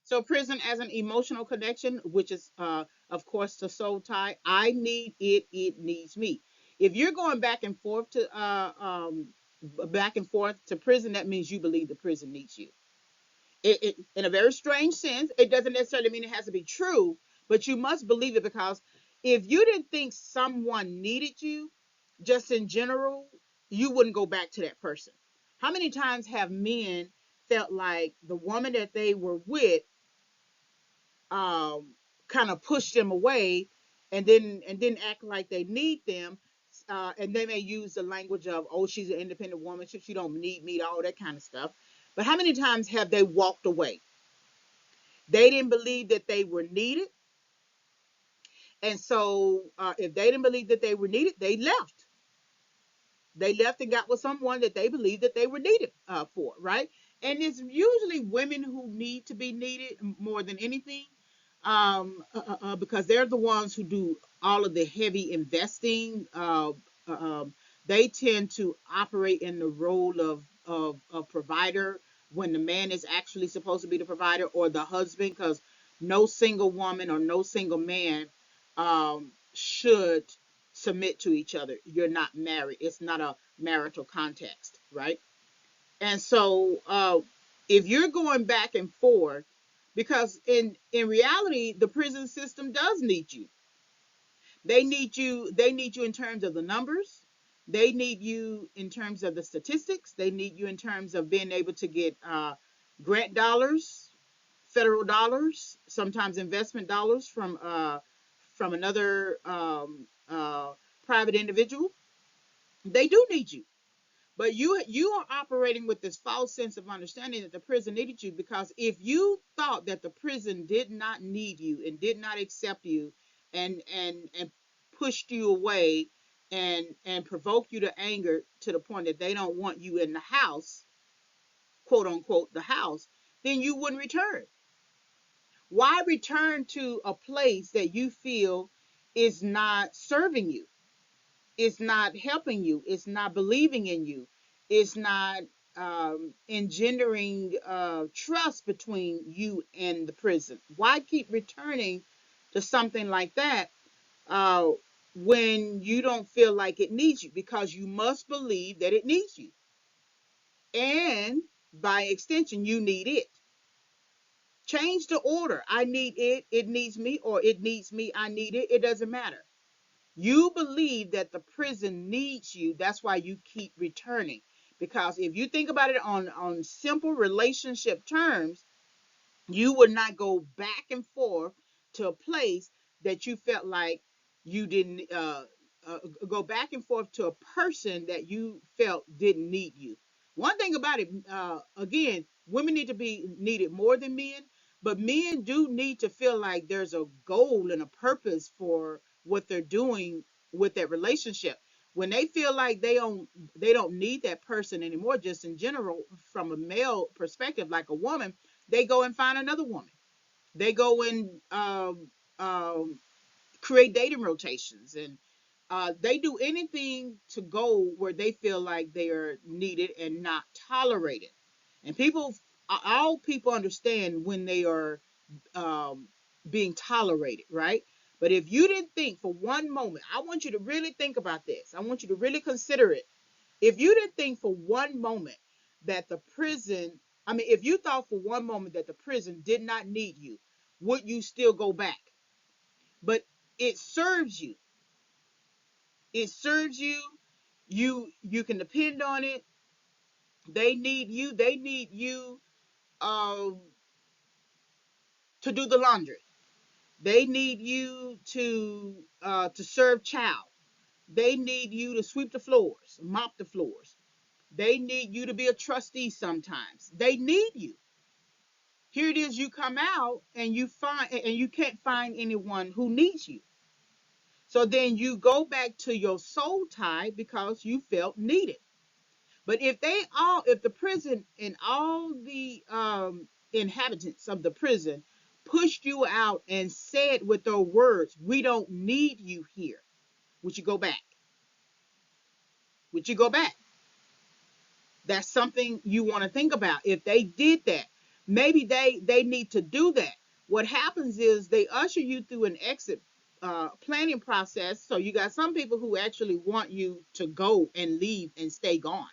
So prison as an emotional connection, which is of course the soul tie. I need it, it needs me. If you're going back and forth to prison, that means you believe the prison needs you. In a very strange sense, it doesn't necessarily mean it has to be true, but you must believe it, because if you didn't think someone needed you, just in general, you wouldn't go back to that person. How many times have men felt like the woman that they were with um, kind of pushed them away, and didn't act like they need them, and they may use the language of, oh, she's an independent woman, she don't need me, all that kind of stuff. But how many times have they walked away? They didn't believe that they were needed, and so if they didn't believe that they were needed, they left. They left and got with someone that they believed that they were needed for, right? And it's usually women who need to be needed more than anything, because they're the ones who do all of the heavy investing. They tend to operate in the role of provider when the man is actually supposed to be the provider, or the husband, because no single woman or no single man should submit to each other. You're not married. It's not a marital context, right? And so if you're going back and forth, because in reality, the prison system does need you. They need you in terms of the numbers. They need you in terms of the statistics. They need you in terms of being able to get grant dollars, federal dollars, sometimes investment dollars from another private individual. They do need you. But you are operating with this false sense of understanding that the prison needed you, because if you thought that the prison did not need you and did not accept you, and pushed you away, and provoked you to anger to the point that they don't want you in the house, quote unquote the house, then you wouldn't return. Why return to a place that you feel is not serving you? It's not helping you. It's not believing in you. It's not engendering trust between you and the prison. Why keep returning to something like that uh, when you don't feel like it needs you? Because you must believe that it needs you. And by extension, you need it. Change the order. I need it, it needs me, or it needs me, I need it. It doesn't matter. You believe that the prison needs you. That's why you keep returning. Because if you think about it on simple relationship terms, you would not go back and forth to a place that you felt like you didn't go back and forth to a person that you felt didn't need you. One thing about it, again, women need to be needed more than men, but men do need to feel like there's a goal and a purpose for what they're doing with that relationship. When they feel like they don't need that person anymore, just in general, from a male perspective, like a woman, they go and find another woman. They go and create dating rotations, and they do anything to go where they feel like they are needed and not tolerated. And all people understand when they are um, being tolerated, right? But if you didn't think for one moment, I want you to really think about this. I want you to really consider it. If you didn't think for one moment that the prison, I mean, if you thought for one moment that the prison did not need you, would you still go back? But it serves you. It serves you. You can depend on it. They need you. They need you um, to do the laundry. They need you to serve chow. They need you to sweep the floors, mop the floors. They need you to be a trustee sometimes. They need you. Here it is, you come out and you can't find anyone who needs you. So then you go back to your soul tie because you felt needed. But if the prison and all the inhabitants of the prison pushed you out and said with their words, we don't need you here, would you go back? Would you go back? That's something you want to think about. If they did that, maybe they need to do that. What happens is they usher you through an exit planning process. So you got some people who actually want you to go and leave and stay gone,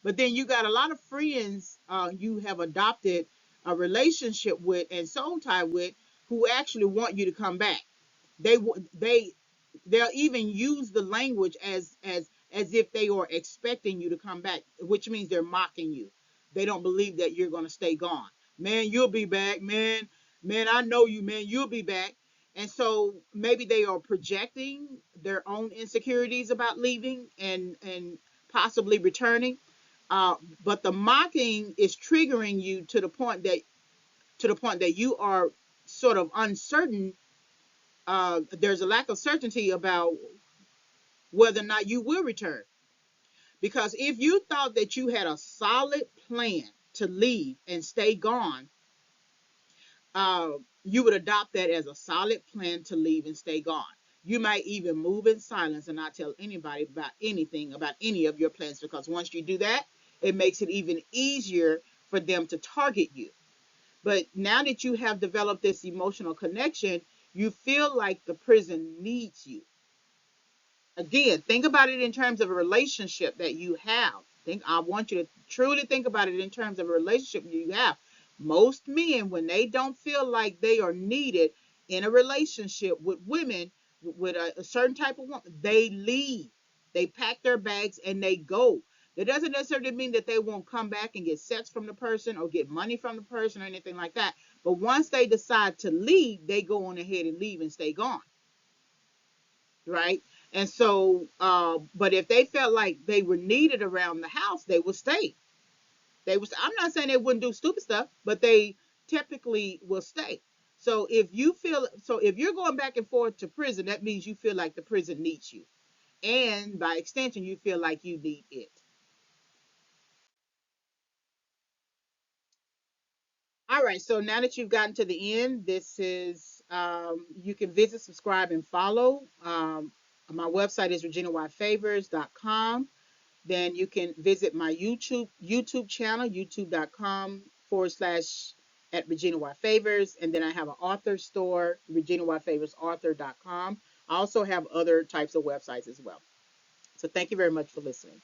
but then you got a lot of friends you have adopted a relationship with and soul tie with who actually want you to come back. They they'll even use the language as if they are expecting you to come back, which means they're mocking you. They don't believe that you're going to stay gone. Man, you'll be back, man. Man, I know you, man. You'll be back. And so maybe they are projecting their own insecurities about leaving and possibly returning. Uh, but the mocking is triggering you to the point that you are sort of uncertain. There's a lack of certainty about whether or not you will return. Because if you thought that you had a solid plan to leave and stay gone, uh, you would adopt that as a solid plan to leave and stay gone. You might even move in silence and not tell anybody about anything, about any of your plans, because once you do that, it makes it even easier for them to target you. But now that you have developed this emotional connection, you feel like the prison needs you. Again, think about it in terms of a relationship that you have. I want you to truly think about it in terms of a relationship you have. Most men, when they don't feel like they are needed in a relationship with women, with a certain type of woman, they leave. They pack their bags and they go. That doesn't necessarily mean that they won't come back and get sex from the person or get money from the person or anything like that. But once they decide to leave, they go on ahead and leave and stay gone, right? And so, but if they felt like they were needed around the house, they would stay. They was. I'm not saying they wouldn't do stupid stuff, but they typically will stay. So if you're going back and forth to prison, that means you feel like the prison needs you, and by extension, you feel like you need it. All right. So now that you've gotten to the end, this is you can visit, subscribe, and follow. My website is reginayfavors.com. Then you can visit my YouTube channel, youtube.com// at Regina Y Favors. And then I have an author store, reginayfavorsauthor.com. I also have other types of websites as well. So thank you very much for listening.